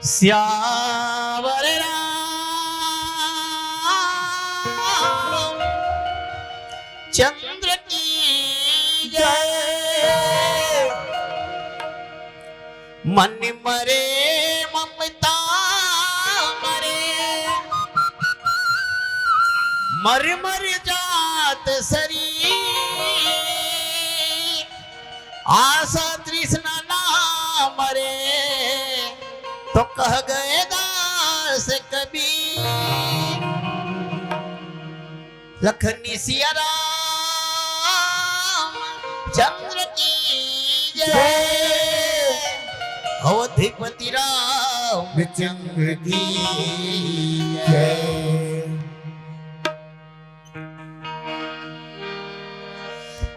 श्यावर राम चंद्र की जय। मन मरे ममता मरे, मर मर जात सरी, आशा तृष्णा ना मरे, तो कह गए दास कबीर। लखनी सिया राम चंद्र की जय। अवधिपति राम चंद्र की जय।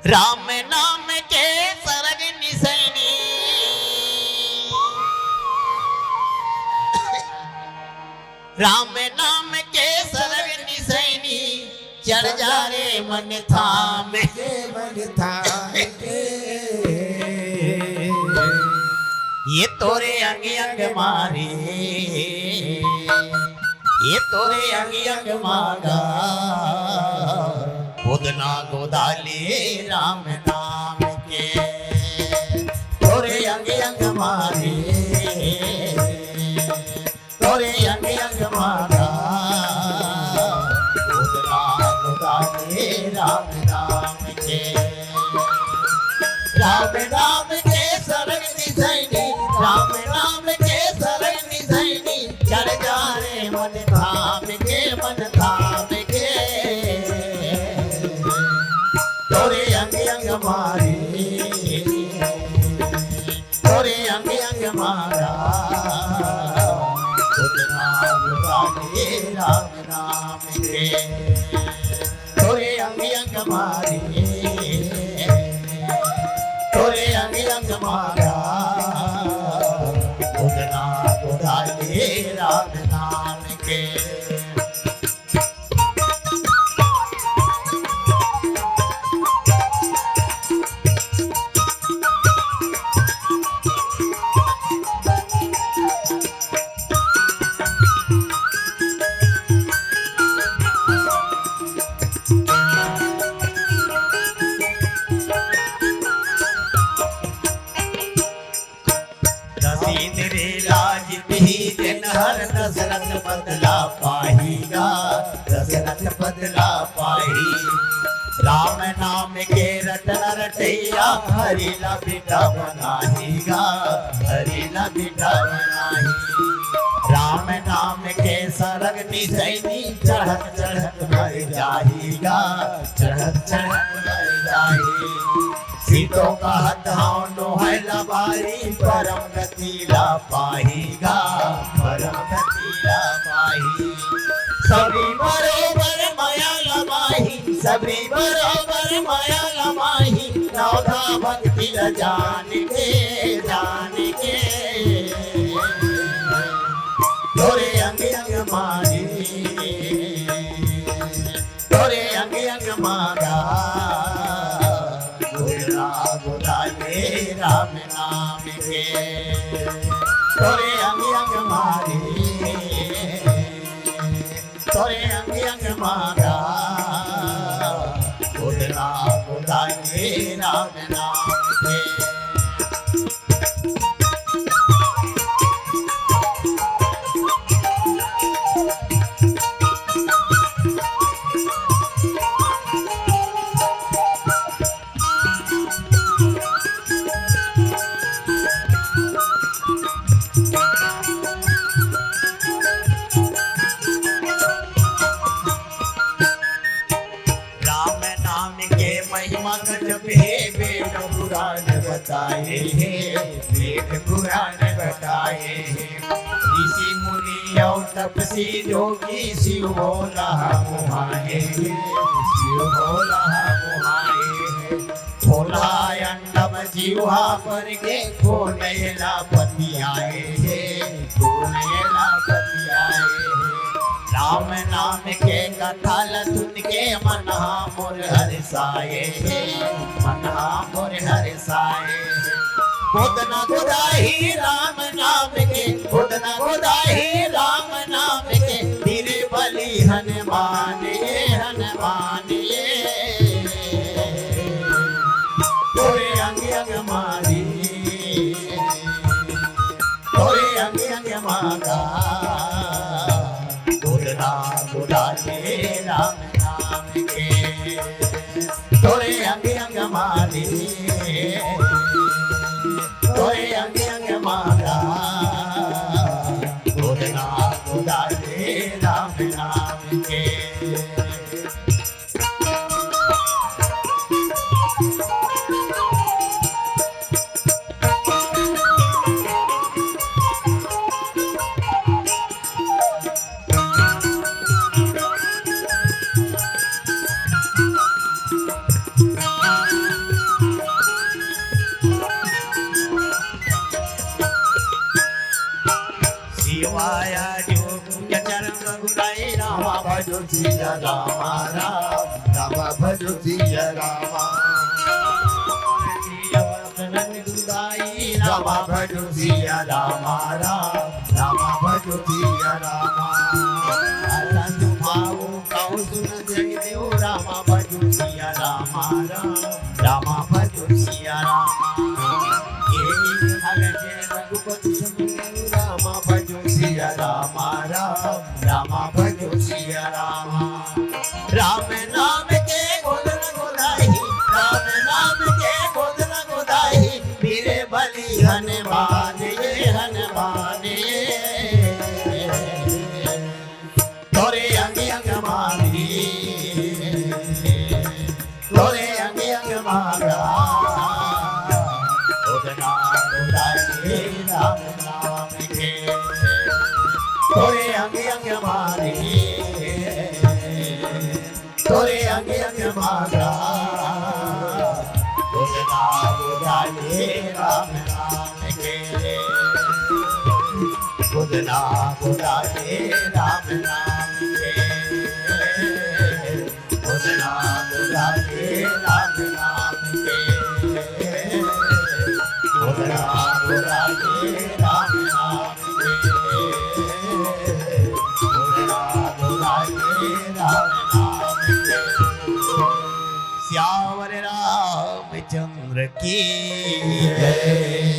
राम नाम के सरग निसैनी, राम नाम के सरग निसैनी, चढ़ जा रे मन थाम के, मन थाम के। ये तोरे अंग अंग मारे, ये तोरे अंग अंग मागा, गोदना गोदाले राम नाम के। तोरे अंग अंग मारे, तोरे अंग अंग मागा, गोदना गोदाले राम नाम के। राम नाम के सरग निसैनी, राम नाम के सरग निसैनी, चढ़ जा रे मन थाम के, मन थाम के। तोरे अंग अंग मारे, तोरे अंग अंग मारा, गोदना गोदाले राम नाम के। तोरे अंग अंग मारे, तोरे अंग अंग मारा, गोदना गोदाले राम नाम के। हर दशरथ बदला पाहीगा, दशरथ बदला पाही। राम नाम के रटन रटैया, हरिला बेटा बनाहीगा, हरिला बेटा बनाही। राम नाम के सरग निसैनी, चढ़त चढ़त मर जाहीगा, चढ़त चढ़त मर जाही। सीतों का हथाओ नोहला बारी, परम गति ला पाहीगा, परम गति ला पाही। सभी बरोबर माया लमाही, सभी बरोबर माया लमाही, नौधा भक्ति ल जान के, जान के। तोरे अंग अंग मारी, तोरे अंग अंग मारा, गोदाले राम नाम के। तोरे अंग अंग मारे, तोरे अंग अंग मारा, गोदना गोदाले राम नाम के। वेद पुराण बताए हैं, वेद पुराण बताए हैं। ऋषि मुनि और तपसी जोगी शिव भोला मुहाए, शिव भोला मुहाए। भोला अंडम जीवा पर के खोनैला पतियाए हैं, खोनैला पतियाए। राम नाम के कथा सुन के मना मोर हर्षाए, मना मोर हर्षाए। खुद न खुदाई राम नाम के, खुद न खुदाई राम नाम के, तेरे बलि हनुमान ये हनुमान ये, तोरे अंग अंग मारी, तोरे अंग अंग मारा, खुद न खुदाई राम नाम के, तोरे अंग अंग मारी, तोरे अंग अंग मारा, खुद ना खुदा दे राम नाम के। शिवाया जो चरण रघुराई रामा भजो सिया रामा राम रामा भजो सिया रामा रामा भजो सिया रामा राम रामा भजो सिया रामा भाऊ कहूँ सुन जग देव रामा भजो सिया रामा राम रामा भजो सिया रामा रघुपति सुन रामा भजो सिया रामा राम रामा भजो सिया रामा राम नाम के गोद न गोदाई राम नाम के गोद न गोदाई मेरे बलि हनुमान ये हनुमान ये तोरे अंग अंग मारी तोरे अंग अंग मारा राम नाम के तोरे अंग अंग मारे तोरे अंग अंग मारा खुद ना खुदाई राम नाम के खुद ना खुदाई राम नाम के खुद ना खुदाई राम नाम के खुद ना खुदाई राम नाम के खुद ना खुदाई राम नाम के श्यावर रामचंद्र की जय।